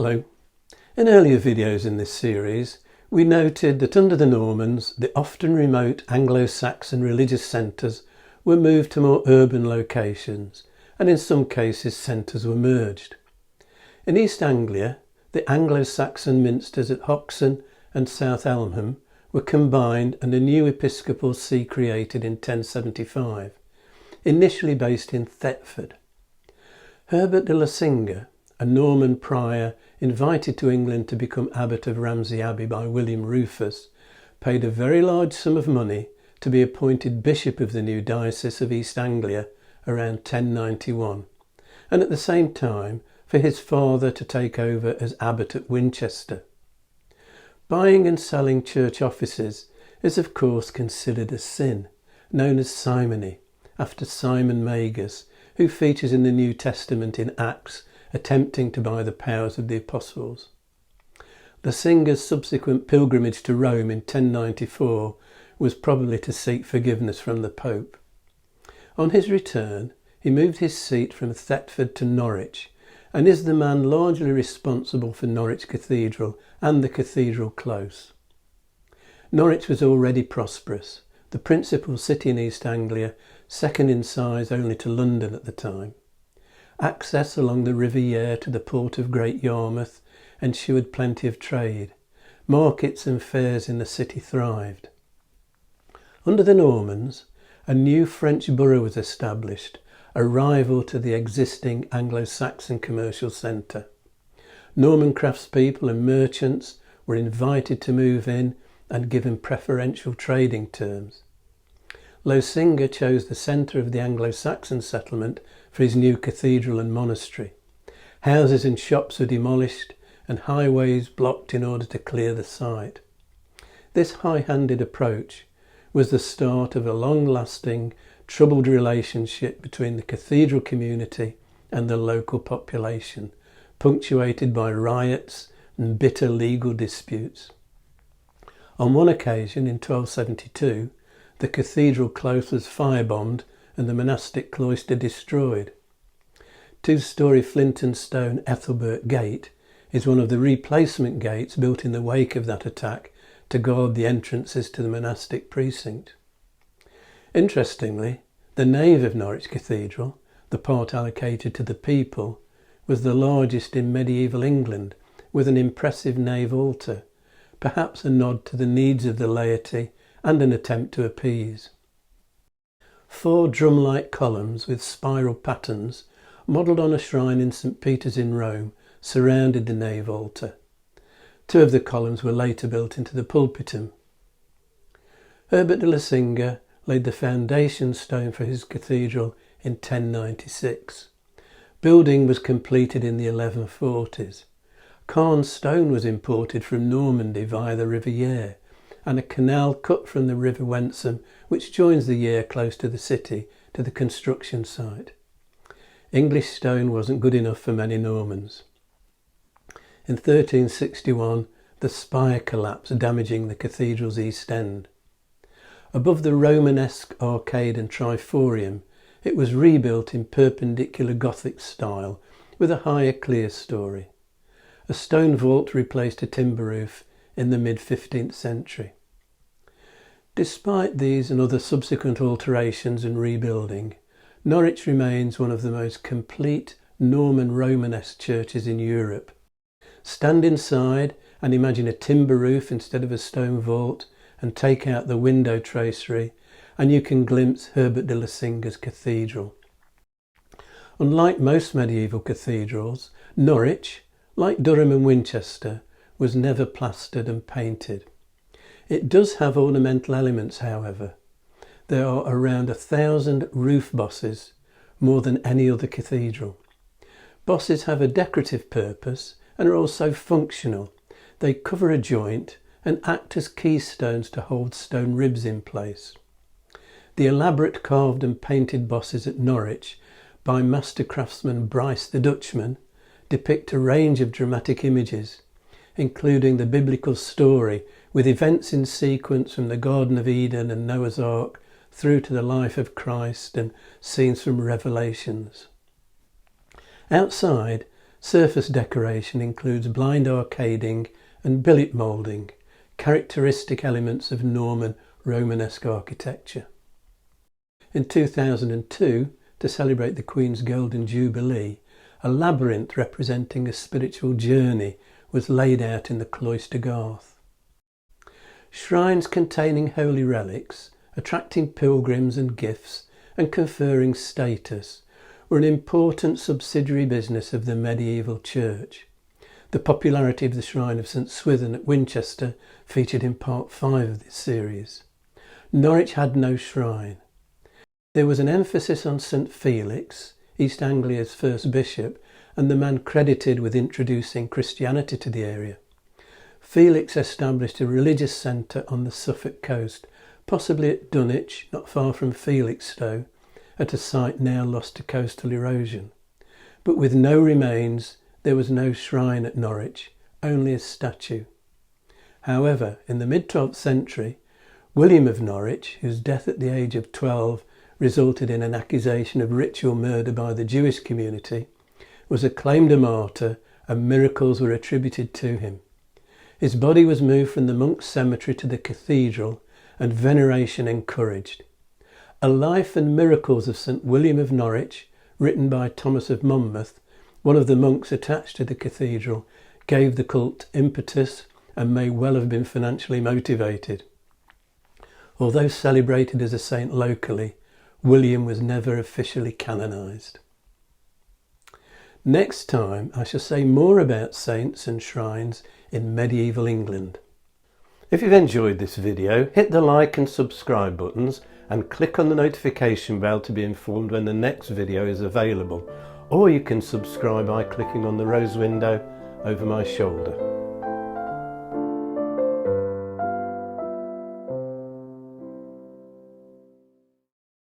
Hello. In earlier videos in this series, we noted that under the Normans, the often remote Anglo-Saxon religious centres were moved to more urban locations, and in some cases centres were merged. In East Anglia, the Anglo-Saxon minsters at Hoxton and South Elmham were combined and a new episcopal see created in 1075, initially based in Thetford. Herbert de Losinga, a Norman prior invited to England to become abbot of Ramsey Abbey by William Rufus, paid a very large sum of money to be appointed bishop of the new diocese of East Anglia around 1091, and at the same time for his father to take over as abbot at Winchester. Buying and selling church offices is of course considered a sin, known as simony, after Simon Magus, who features in the New Testament in Acts, attempting to buy the powers of the apostles. Losinga's subsequent pilgrimage to Rome in 1094 was probably to seek forgiveness from the Pope. On his return, he moved his seat from Thetford to Norwich, and is the man largely responsible for Norwich Cathedral and the Cathedral Close. Norwich was already prosperous, the principal city in East Anglia, second in size only to London at the time. Access along the River Yare to the port of Great Yarmouth ensured plenty of trade. Markets and fairs in the city thrived. Under the Normans, a new French borough was established, a rival to the existing Anglo-Saxon commercial centre. Norman craftspeople and merchants were invited to move in and given preferential trading terms. Losinga chose the centre of the Anglo-Saxon settlement for his new cathedral and monastery. Houses and shops were demolished and highways blocked in order to clear the site. This high-handed approach was the start of a long-lasting, troubled relationship between the cathedral community and the local population, punctuated by riots and bitter legal disputes. On one occasion in 1272, the cathedral close was firebombed and the monastic cloister destroyed. Two-storey flint and stone Ethelbert Gate is one of the replacement gates built in the wake of that attack to guard the entrances to the monastic precinct. Interestingly, the nave of Norwich Cathedral, the part allocated to the people, was the largest in medieval England, with an impressive nave altar, perhaps a nod to the needs of the laity and an attempt to appease. 4 drum-like columns with spiral patterns, modelled on a shrine in St. Peter's in Rome, surrounded the nave altar. 2 of the columns were later built into the pulpitum. Herbert de Losinga laid the foundation stone for his cathedral in 1096. Building was completed in the 1140s. Caen stone was imported from Normandy via the River Yare, and a canal cut from the River Wensum, which joins the Yare close to the city, to the construction site. English stone wasn't good enough for many Normans. In 1361, the spire collapsed, damaging the cathedral's east end. Above the Romanesque arcade and triforium, it was rebuilt in perpendicular Gothic style with a higher clerestory. A stone vault replaced a timber roof in the mid-15th century. Despite these and other subsequent alterations and rebuilding, Norwich remains one of the most complete Norman Romanesque churches in Europe. Stand inside and imagine a timber roof instead of a stone vault, and take out the window tracery, and you can glimpse Herbert de Losinga's cathedral. Unlike most medieval cathedrals, Norwich, like Durham and Winchester, was never plastered and painted. It does have ornamental elements, however. There are around 1,000 roof bosses, more than any other cathedral. Bosses have a decorative purpose and are also functional. They cover a joint and act as keystones to hold stone ribs in place. The elaborate carved and painted bosses at Norwich by master craftsman Bryce the Dutchman depict a range of dramatic images, including the biblical story with events in sequence from the Garden of Eden and Noah's Ark through to the life of Christ and scenes from Revelations. Outside, Surface decoration includes blind arcading and billet moulding, characteristic elements of Norman Romanesque architecture. In 2002, to celebrate the Queen's Golden Jubilee, a labyrinth representing a spiritual journey was laid out in the cloister garth. Shrines containing holy relics, attracting pilgrims and gifts, and conferring status were an important subsidiary business of the medieval church. The popularity of the shrine of St Swithin at Winchester featured in part 5 of this series. Norwich had no shrine. There was an emphasis on St Felix, East Anglia's first bishop, and the man credited with introducing Christianity to the area. Felix established a religious centre on the Suffolk coast, possibly at Dunwich, not far from Felixstowe, at a site now lost to coastal erosion. But with no remains, there was no shrine at Norwich, only a statue. However, in the mid-12th century, William of Norwich, whose death at the age of 12 resulted in an accusation of ritual murder by the Jewish community, was acclaimed a martyr and miracles were attributed to him. His body was moved from the monks' cemetery to the cathedral and veneration encouraged. A Life and Miracles of St William of Norwich, written by Thomas of Monmouth, one of the monks attached to the cathedral, gave the cult impetus and may well have been financially motivated. Although celebrated as a saint locally, William was never officially canonised. Next time I shall say more about saints and shrines in medieval England. If you've enjoyed this video, hit the like and subscribe buttons and click on the notification bell to be informed when the next video is available, or you can subscribe by clicking on the rose window over my shoulder.